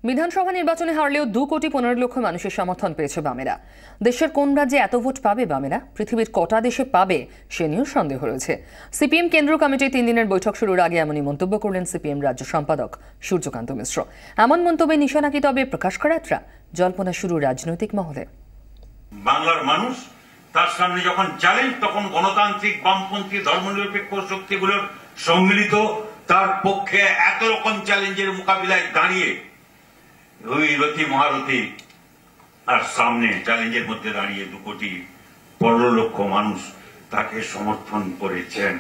বিধানসভা নির্বাচনে হারলেও 2,15,00,000 মানুষের সমর্থন পেয়েছে বামেরা। দেশের কোন রাজ্যে এত ভোট পাবে বামেরা, পৃথিবীর কটা দেশে পাবে সে নিয়েও সন্দেহ রয়েছে। সিপিএম কেন্দ্রীয় কমিটির 3 দিনের বৈঠক শুরুর আগে এমনই মন্তব্য করলেন সিপিএম রাজ্য সম্পাদক সূর্যকান্ত মিশ্র। এমন মন্তব্যে নিশানা কি তবে প্রকাশ করাত্রা? জল্পনা শুরু রাজনৈতিক মহলে। বাংলার মানুষ তার সামনে যখন চ্যালেঞ্জ, তখন গণতান্ত্রিক বামপন্থী ধর্মনিরপেক্ষ শক্তিগুলোর সম্মিলিত তার পক্ষে এত রকম চ্যালেঞ্জের মোকাবিলায় দাঁড়িয়ে ওই রথী মহারথী আর সামনে চ্যালেঞ্জের মধ্যে দাঁড়িয়ে 2,15,00,000 মানুষ তাকে সমর্থন করেছেন।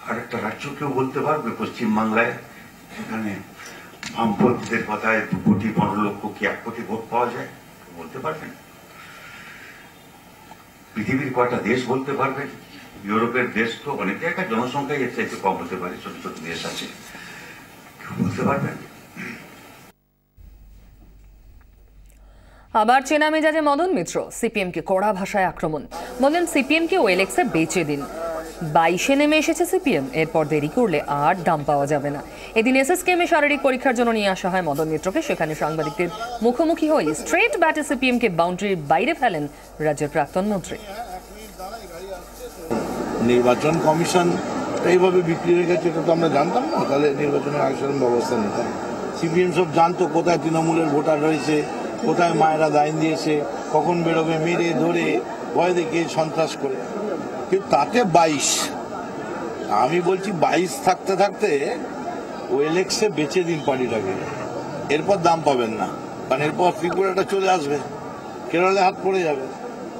আর একটা রাজ্য কেউ বলতে পারবে পশ্চিমবাংলায় সেখানে বামপন্থীদের কথায় 2,15,00,000 কি 1 কোটি ভোট পাওয়া যায়? বলতে পারবেন? পৃথিবীর কয়টা দেশ বলতে পারবেন? ইউরোপের দেশ তো অনেকে একটা জনসংখ্যায় এর চাইতে কম হতে পারে, ছোট ছোট দেশ আছে, কেউ বলতে পারবেন? আবার চেনা মেজাজে মদন মিত্র সিপিএম কে কড়া ভাষায় আক্রমণ। বললেন সিপিএম কে ওএলএক্সে বেচে দিন। 22-এ নেমে এসেছে সিপিএম, এরপর দেরি করলে আর দাম পাওয়া যাবে না। এদিন এসএসকেএমে শারীরিক পরীক্ষার জন্য নিয়ে আসা হয় মদন মিত্রকে। সেখানে সাংবাদিকদের মুখোমুখি হয়ে স্ট্রেট ব্যাটে সিপিএম কে বাউন্ডারির বাইরে ফেলেন রাজ্যের প্রাক্তন মন্ত্রী। নির্বাচন কমিশন এইভাবে বিক্রি হয়ে গেছে এটা তো আমরা জানতাম না, তাহলে নির্বাচনের আগে সেরকম ব্যবস্থা নিতাম। সিপিএম সব জানতো কোথায় তৃণমূলের ভোটার রয়েছে, কোথায় মায়েরা লাইন দিয়েছে, কখন বেরোবে, মেরে ধরে ভয় দেখিয়ে সন্ত্রাস করে। কিন্তু তাতে 22, আমি বলছি 22 থাকতে থাকতে ওএলএক্সে বেচে দিন পার্টিটাকে, এরপর দাম পাবেন না, কারণ এরপর ত্রিপুরাটা চলে আসবে, কেরলে হাত পড়ে যাবে,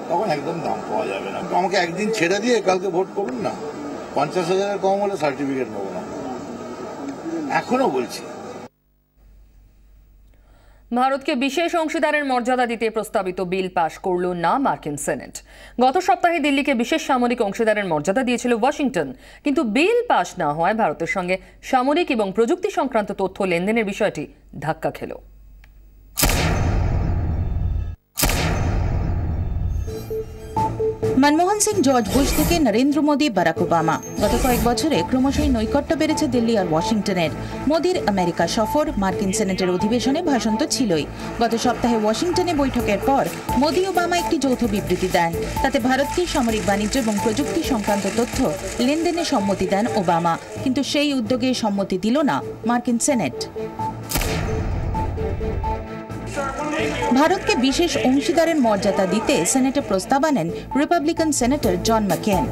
তখন একদম দাম পাওয়া যাবে না। আমাকে একদিন ছেড়ে দিয়ে কালকে ভোট করুন না, 50,000-এর কম হলে সার্টিফিকেট নেবো না, এখনো বলছি। ভারতকে বিশেষ অংশীদারের মর্যাদা দিতে প্রস্তাবিত বিল পাশ করল না মার্কিন সেনেট। গত সপ্তাহে দিল্লিকে বিশেষ সামরিক অংশীদারের মর্যাদা দিয়েছিল ওয়াশিংটন, কিন্তু বিল পাশ না হওয়ায় ভারতের সঙ্গে সামরিক এবং প্রযুক্তি সংক্রান্ত তথ্য লেনদেনের বিষয়টি ধাক্কা খেল। মনমোহন সিং, জর্জ বুশ থেকে নরেন্দ্র মোদী, বারাক ওবামা, গত কয়েক বছরে ক্রমশই নৈকট্য বেড়েছে দিল্লি আর ওয়াশিংটনের। মোদীর আমেরিকা সফর, মার্কিন সেনেটের অধিবেশনে ভাষণ তো ছিলই। গত সপ্তাহে ওয়াশিংটনে বৈঠকের পর মোদী ওবামা একটি যৌথ বিবৃতি দেন। তাতে ভারতকে সামরিক বাণিজ্য এবং প্রযুক্তি সংক্রান্ত তথ্য লেনদেনে সম্মতি দেন ওবামা, কিন্তু সেই উদ্যোগে সম্মতি দিল না মার্কিন সেনেট। ভারতকে বিশেষ অংশীদারের মর্যাদা দিতে সেনেটে প্রস্তাব আনেন Republican senator John McCain.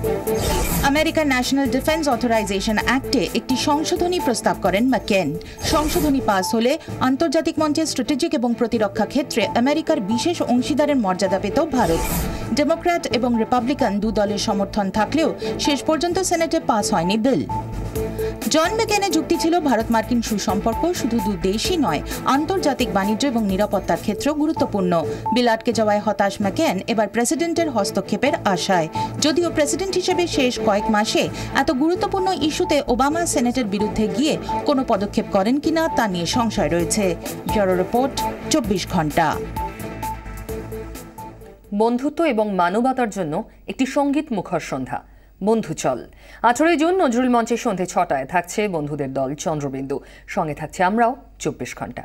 American National Defence Authorization অ্যাক্টে একটি সংশোধনী প্রস্তাব করেন ম্যাকেন। সংশোধনী পাস হলে আন্তর্জাতিক মঞ্চে স্ট্র্যাটেজিক এবং প্রতিরক্ষা ক্ষেত্রে আমেরিকার বিশেষ অংশীদারের মর্যাদা পেত ভারত। ডেমোক্র্যাট এবং রিপাবলিকান দু দলের সমর্থন থাকলেও শেষ পর্যন্ত সেনেটে পাস হয়নি বিল। জন ম্যাকেনের যুক্তি ছিল, ভারত মার্কিন সুসম্পর্ক শুধু দু দেশই নয়, আন্তর্জাতিক বাণিজ্য এবং নিরাপত্তার ক্ষেত্রেও গুরুত্বপূর্ণ। বিল আটকে যাওয়ায় হতাশ ম্যাকেন এবার প্রেসিডেন্টের হস্তক্ষেপের আশায়। যদিও প্রেসিডেন্ট হিসেবে শেষ কয়েক মাসে এত গুরুত্বপূর্ণ ইস্যুতে ওবামা সেনেটের বিরুদ্ধে গিয়ে কোনো পদক্ষেপ করেন কিনা তা নিয়ে সংশয় রয়েছে। ব্যুরো রিপোর্ট, 24 ঘন্টা। বন্ধুত্ব এবং মানবতার জন্য একটি সঙ্গীত মুখর সন্ধ্যা, বন্ধু চল। 18 জুন নজরুল মঞ্চে সন্ধ্যে 6টায় থাকছে বন্ধুদের দল চন্দ্রবিন্দু। সঙ্গে থাকছে আমরাও 24 ঘন্টা।